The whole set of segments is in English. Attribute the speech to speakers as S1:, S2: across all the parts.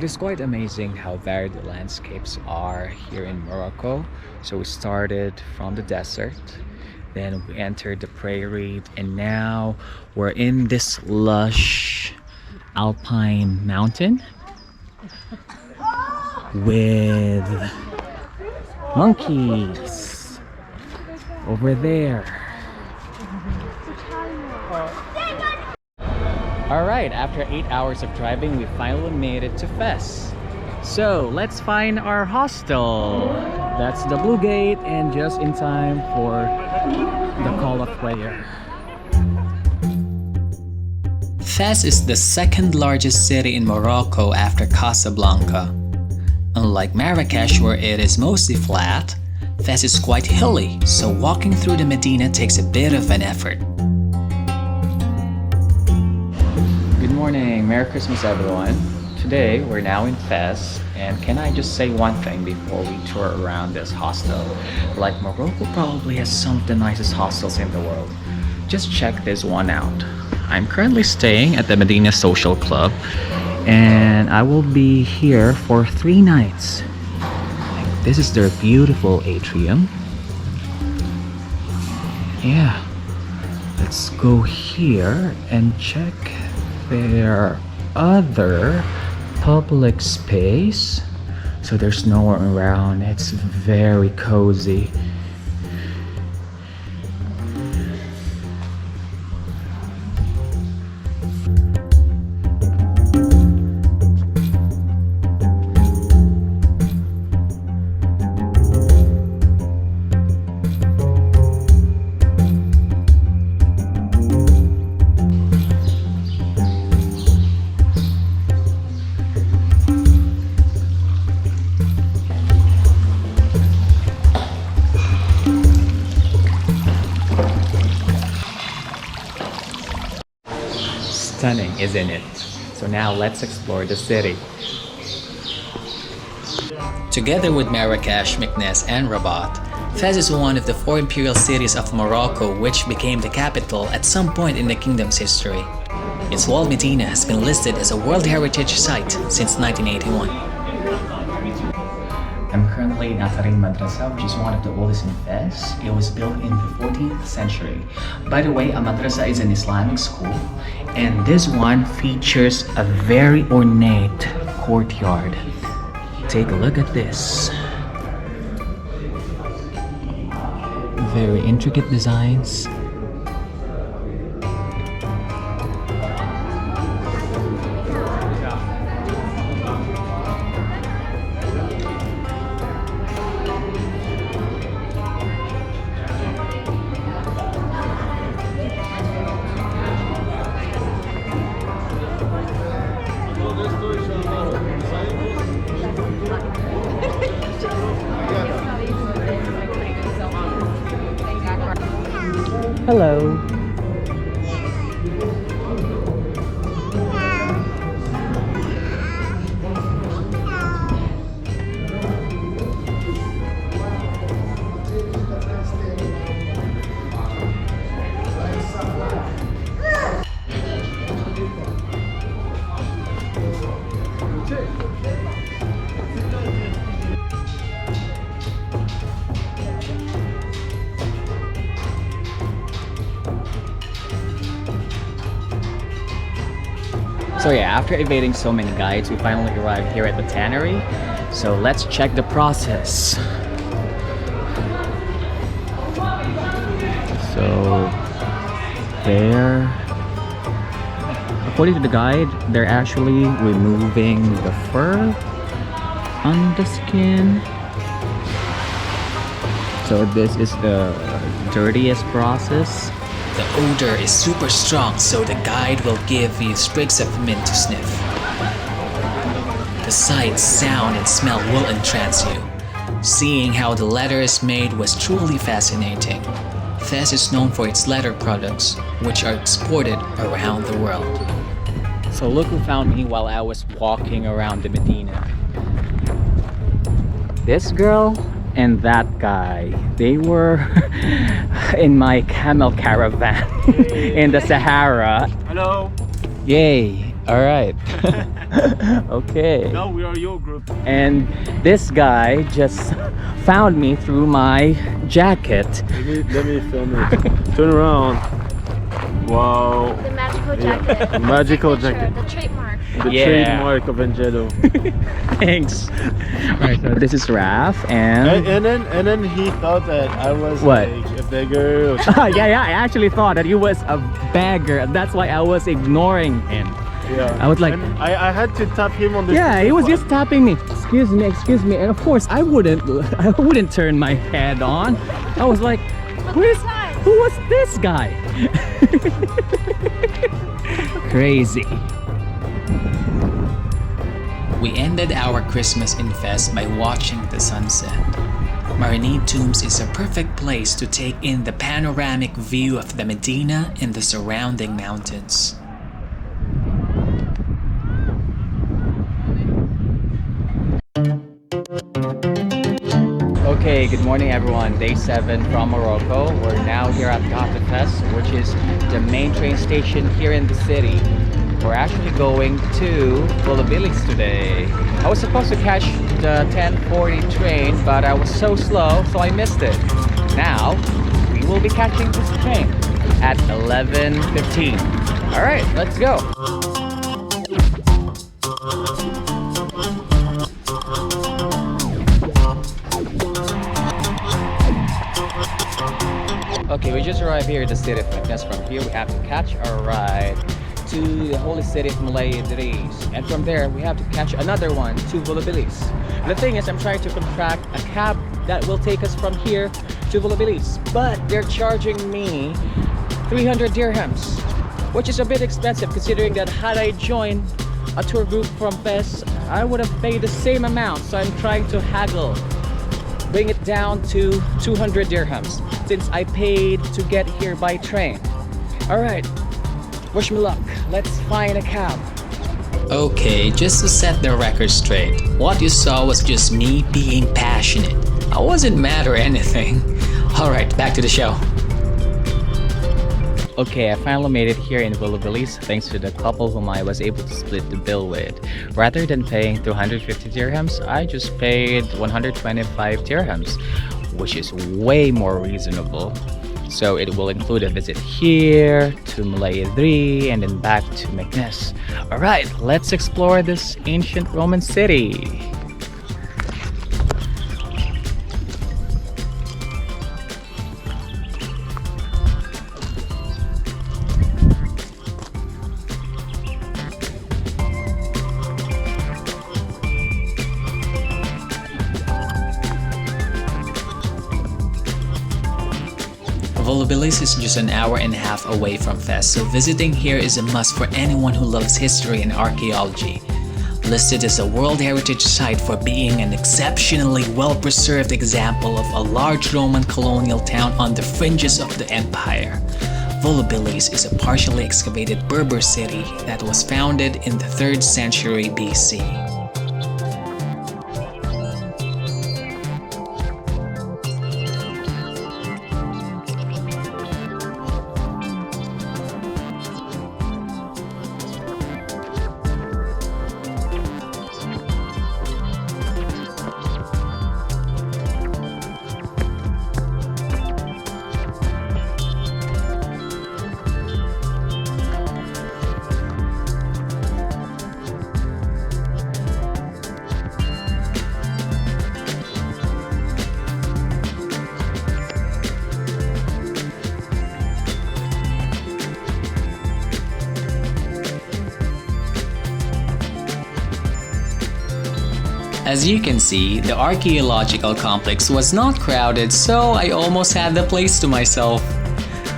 S1: It is quite amazing how varied the landscapes are here in Morocco. So we started from the desert, then we entered the prairie, and now we're in this lush alpine mountain with monkeys over there. Alright, after 8 hours of driving, we finally made it to Fes. So let's find our hostel. That's the Blue Gate, and just in time for the call of prayer. Fes is the second largest city in Morocco after Casablanca. Unlike Marrakech, where it is mostly flat, Fes is quite hilly, so walking through the Medina takes a bit of an effort. Good morning, Merry Christmas everyone. Today we're now in Fes, and can I just say one thing before we tour around this hostel? Like, Morocco probably has some of the nicest hostels in the world. Just check this one out. I'm currently staying at the Medina Social Club, and I will be here for 3 nights. This is their beautiful atrium. Yeah, let's go here and check their other public space. So there's no one around. It's very cozy. Stunning, isn't it? So now let's explore the city. Together with Marrakech, Meknes and Rabat, Fes is one of the 4 imperial cities of Morocco, which became the capital at some point in the kingdom's history. Its walled Medina has been listed as a World Heritage Site since 1981. I'm currently in Atarim Madrasa, which is one of the oldest in Fes. It was built in the 14th century. By the way, a madrasa is an Islamic school, and this one features a very ornate courtyard. Take a look at this. Very intricate designs. Hello. So yeah, after evading so many guides, we finally arrived here at the tannery. So let's check the process. So there, according to the guide, they're actually removing the fur on the skin. So this is the dirtiest process. The odor is super strong, so the guide will give you sprigs of mint to sniff. The sight, sound, and smell will entrance you. Seeing how the leather is made was truly fascinating. Fes is known for its leather products, which are exported around the world. So look who found me while I was walking around the Medina. This girl and that guy, they were in my camel caravan in the Sahara.
S2: Hello.
S1: Yay. All right. Okay.
S2: Now we are your group.
S1: And this guy just found me through my jacket.
S2: Let me film it. Turn around. Wow.
S3: The magical jacket.
S2: The magical jacket.
S3: The trademark.
S2: The trademark of Angelo.
S1: Thanks. Alright, so this is Raf and
S2: then he thought that I was
S1: what?
S2: like a beggar. Or
S1: yeah, I actually thought that he was a beggar. That's why I was ignoring him.
S2: yeah.
S1: I was like,
S2: and I had to tap him on the.
S1: yeah, he was just tapping me. Excuse me, and of course I wouldn't turn my head on. I was like, who was this guy? Crazy. We ended our Christmas in Fez by watching the sunset. Marinid Tombs is a perfect place to take in the panoramic view of the Medina and the surrounding mountains. Okay, good morning everyone. Day 7 from Morocco. We're now here at Gata Fez, which is the main train station here in the city. We're actually going to Volubilis today. I was supposed to catch the 10:40 train, but I was so slow, so I missed it. Now, we will be catching this train at 11:15. All right, let's go. Okay, we just arrived here at the city of Meknes. From here, we have to catch our ride to the holy city of Moulay Idriss, and from there we have to catch another one to Volubilis. The thing is, I'm trying to contract a cab that will take us from here to Volubilis, but they're charging me 300 dirhams, which is a bit expensive considering that had I joined a tour group from Fez, I would have paid the same amount. So I'm trying to haggle, bring it down to 200 dirhams since I paid to get here by train. All right, wish me luck. Let's find a cab. Okay, just to set the record straight, what you saw was just me being passionate. I wasn't mad or anything. Alright, back to the show. Okay, I finally made it here in Volubilis thanks to the couple whom I was able to split the bill with. Rather than paying 250 dirhams, I just paid 125 dirhams, which is way more reasonable. So it will include a visit here to Moulay Idriss and then back to Meknes. Alright, let's explore this ancient Roman city. Volubilis is just an hour and a half away from Fez, so visiting here is a must for anyone who loves history and archaeology. Listed as a World Heritage Site for being an exceptionally well-preserved example of a large Roman colonial town on the fringes of the empire. Volubilis is a partially excavated Berber city that was founded in the 3rd century BC. As you can see, the archaeological complex was not crowded, so I almost had the place to myself.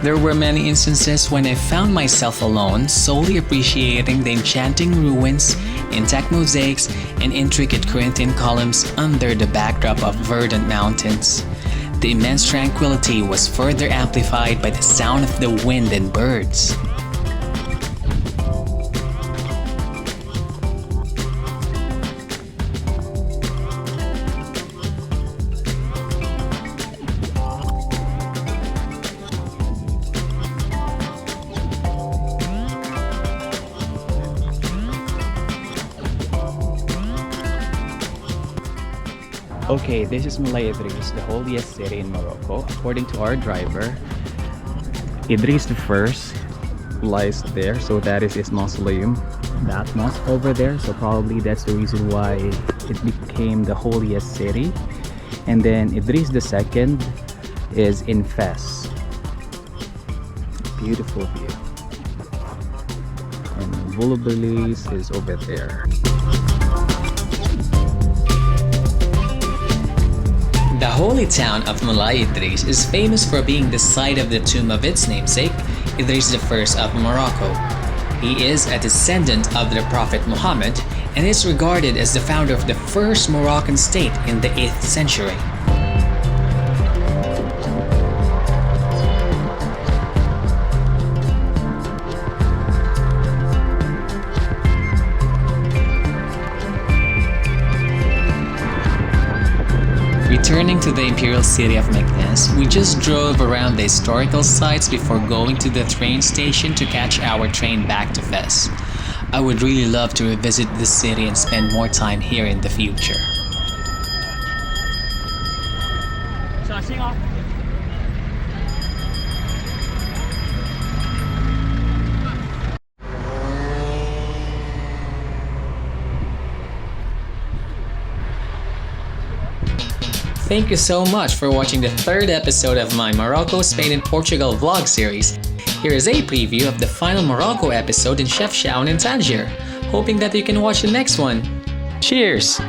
S1: There were many instances when I found myself alone, solely appreciating the enchanting ruins, intact mosaics, and intricate Corinthian columns under the backdrop of verdant mountains. The immense tranquility was further amplified by the sound of the wind and birds. Okay, this is Moulay Idriss, the holiest city in Morocco. According to our driver, Idris the First lies there, so that is his mausoleum. That mosque over there, so probably that's the reason why it became the holiest city. And then Idris the Second is in Fes. Beautiful view. And Volubulis is over there. The holy town of Moulay Idriss is famous for being the site of the tomb of its namesake, Idris I of Morocco. He is a descendant of the Prophet Muhammad and is regarded as the founder of the first Moroccan state in the 8th century. Returning to the imperial city of Meknes, we just drove around the historical sites before going to the train station to catch our train back to Fes. I would really love to revisit this city and spend more time here in the future. Thank you so much for watching the 3rd episode of my Morocco, Spain and Portugal vlog series. Here is a preview of the final Morocco episode in Chefchaouen and Tangier. Hoping that you can watch the next one. Cheers!